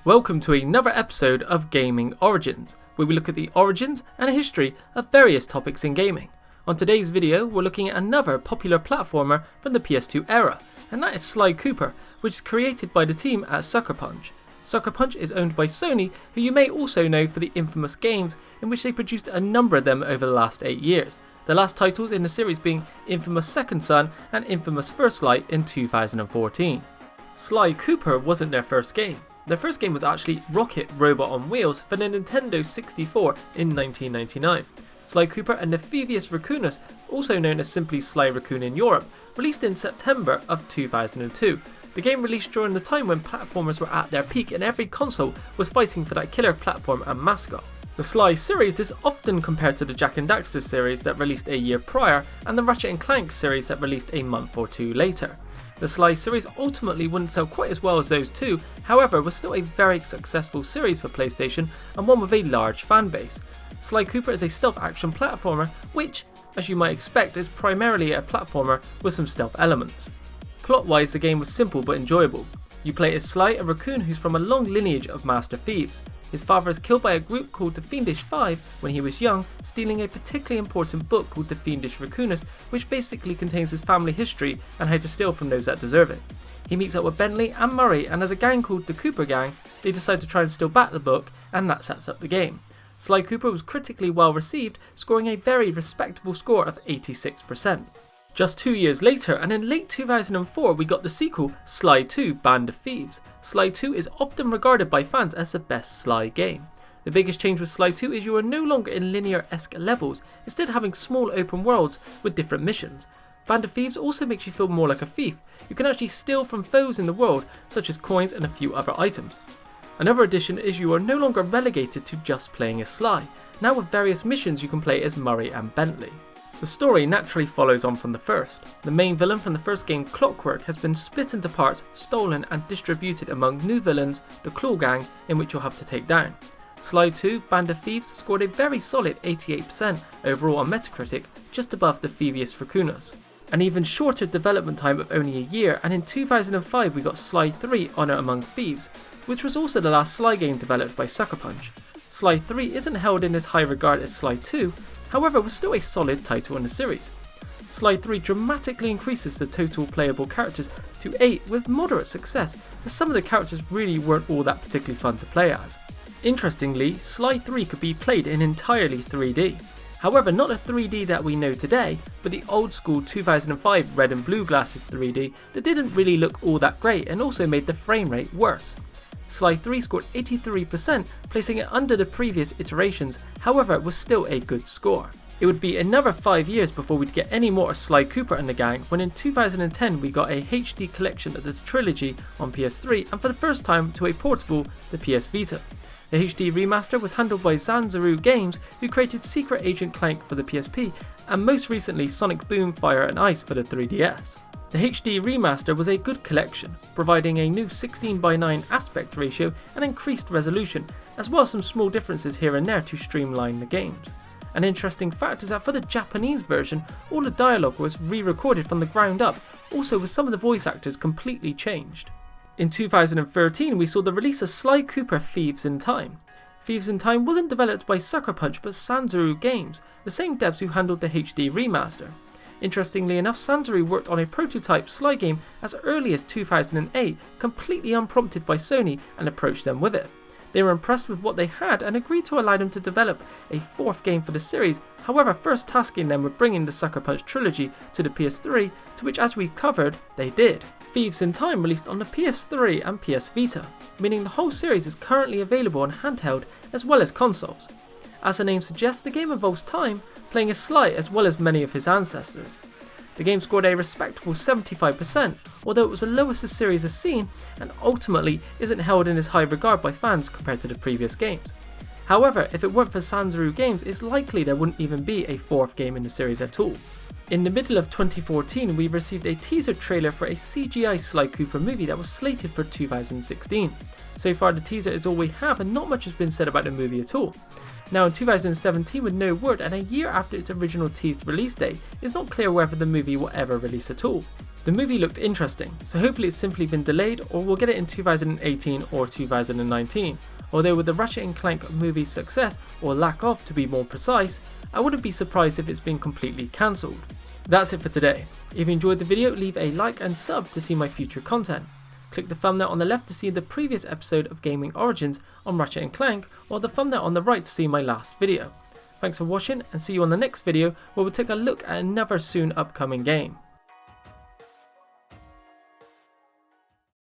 Welcome to another episode of Gaming Origins, where we look at the origins and history of various topics in gaming. On today's video, we're looking at another popular platformer from the PS2 era, and that is Sly Cooper, which is created by the team at Sucker Punch. Sucker Punch is owned by Sony, who you may also know for the infamous games in which they produced a number of them over the last 8 years. The last titles in the series being Infamous Second Son and Infamous First Light in 2014. Sly Cooper wasn't their first game. Their first game was actually Rocket Robot on Wheels for the Nintendo 64 in 1999. Sly Cooper and the Thievius Raccoonus, also known as simply Sly Raccoon in Europe, released in September of 2002. The game released during the time when platformers were at their peak and every console was fighting for that killer platform and mascot. The Sly series is often compared to the Jak and Daxter series that released a year prior and the Ratchet & Clank series that released a month or two later. The Sly series ultimately wouldn't sell quite as well as those two, however was still a very successful series for PlayStation and one with a large fan base. Sly Cooper is a stealth action platformer which, as you might expect, is primarily a platformer with some stealth elements. Plot-wise, the game was simple but enjoyable. You play as Sly, a raccoon who's from a long lineage of master thieves. His father is killed by a group called the Fiendish Five when he was young, stealing a particularly important book called the Fiendish Raccoonus, which basically contains his family history and how to steal from those that deserve it. He meets up with Bentley and Murray, and as a gang called the Cooper Gang, they decide to try and steal back the book, and that sets up the game. Sly Cooper was critically well received, scoring a very respectable score of 86%. Just 2 years later, and in late 2004, we got the sequel, Sly 2 Band of Thieves. Sly 2 is often regarded by fans as the best Sly game. The biggest change with Sly 2 is you are no longer in linear-esque levels, instead having small open worlds with different missions. Band of Thieves also makes you feel more like a thief. You can actually steal from foes in the world, such as coins and a few other items. Another addition is you are no longer relegated to just playing as Sly. Now with various missions you can play as Murray and Bentley. The story naturally follows on from the first. The main villain from the first game, Clockwork, has been split into parts, stolen and distributed among new villains, the Claw Gang, in which you'll have to take down. Sly 2 Band of Thieves scored a very solid 88% overall on Metacritic, just above the Thievius Raccoonus. An even shorter development time of only a year, and in 2005 we got Sly 3 Honor Among Thieves, which was also the last Sly game developed by Sucker Punch. Sly 3 isn't held in as high regard as Sly 2, however was still a solid title in the series. Sly 3 dramatically increases the total playable characters to 8 with moderate success, as some of the characters really weren't all that particularly fun to play as. Interestingly, Sly 3 could be played in entirely 3D. However, not the 3D that we know today, but the old school 2005 red and blue glasses 3D that didn't really look all that great and also made the frame rate worse. Sly 3 scored 83%, placing it under the previous iterations, however it was still a good score. It would be another 5 years before we'd get any more of Sly Cooper and the gang, when in 2010 we got a HD collection of the trilogy on PS3 and for the first time to a portable, the PS Vita. The HD remaster was handled by Zanzaru Games, who created Secret Agent Clank for the PSP and most recently Sonic Boom Fire and Ice for the 3DS. The HD remaster was a good collection, providing a new 16:9 aspect ratio and increased resolution, as well as some small differences here and there to streamline the games. An interesting fact is that for the Japanese version, all the dialogue was re-recorded from the ground up, also with some of the voice actors completely changed. In 2013 we saw the release of Sly Cooper Thieves in Time. Thieves in Time wasn't developed by Sucker Punch but Zanzaru Games, the same devs who handled the HD remaster. Interestingly enough, Zanzaru worked on a prototype Sly game as early as 2008, completely unprompted by Sony, and approached them with it. They were impressed with what they had and agreed to allow them to develop a fourth game for the series, however first tasking them with bringing the Sucker Punch trilogy to the PS3, to which as we covered, they did. Thieves in Time released on the PS3 and PS Vita, meaning the whole series is currently available on handheld as well as consoles. As the name suggests, the game involves time, playing as Sly as well as many of his ancestors. The game scored a respectable 75%, although it was the lowest the series has seen and ultimately isn't held in as high regard by fans compared to the previous games. However, if it weren't for Zanzaru Games, it's likely there wouldn't even be a fourth game in the series at all. In the middle of 2014, we received a teaser trailer for a CGI Sly Cooper movie that was slated for 2016. So far the teaser is all we have and not much has been said about the movie at all. Now in 2017 with no word and a year after its original teased release date, it's not clear whether the movie will ever release at all. The movie looked interesting, so hopefully it's simply been delayed or we'll get it in 2018 or 2019. Although with the Ratchet & Clank movie's success, or lack of to be more precise, I wouldn't be surprised if it's been completely cancelled. That's it for today. If you enjoyed the video, leave a like and sub to see my future content. Click the thumbnail on the left to see the previous episode of Gaming Origins on Ratchet & Clank, or the thumbnail on the right to see my last video. Thanks for watching and see you on the next video where we'll take a look at another soon upcoming game.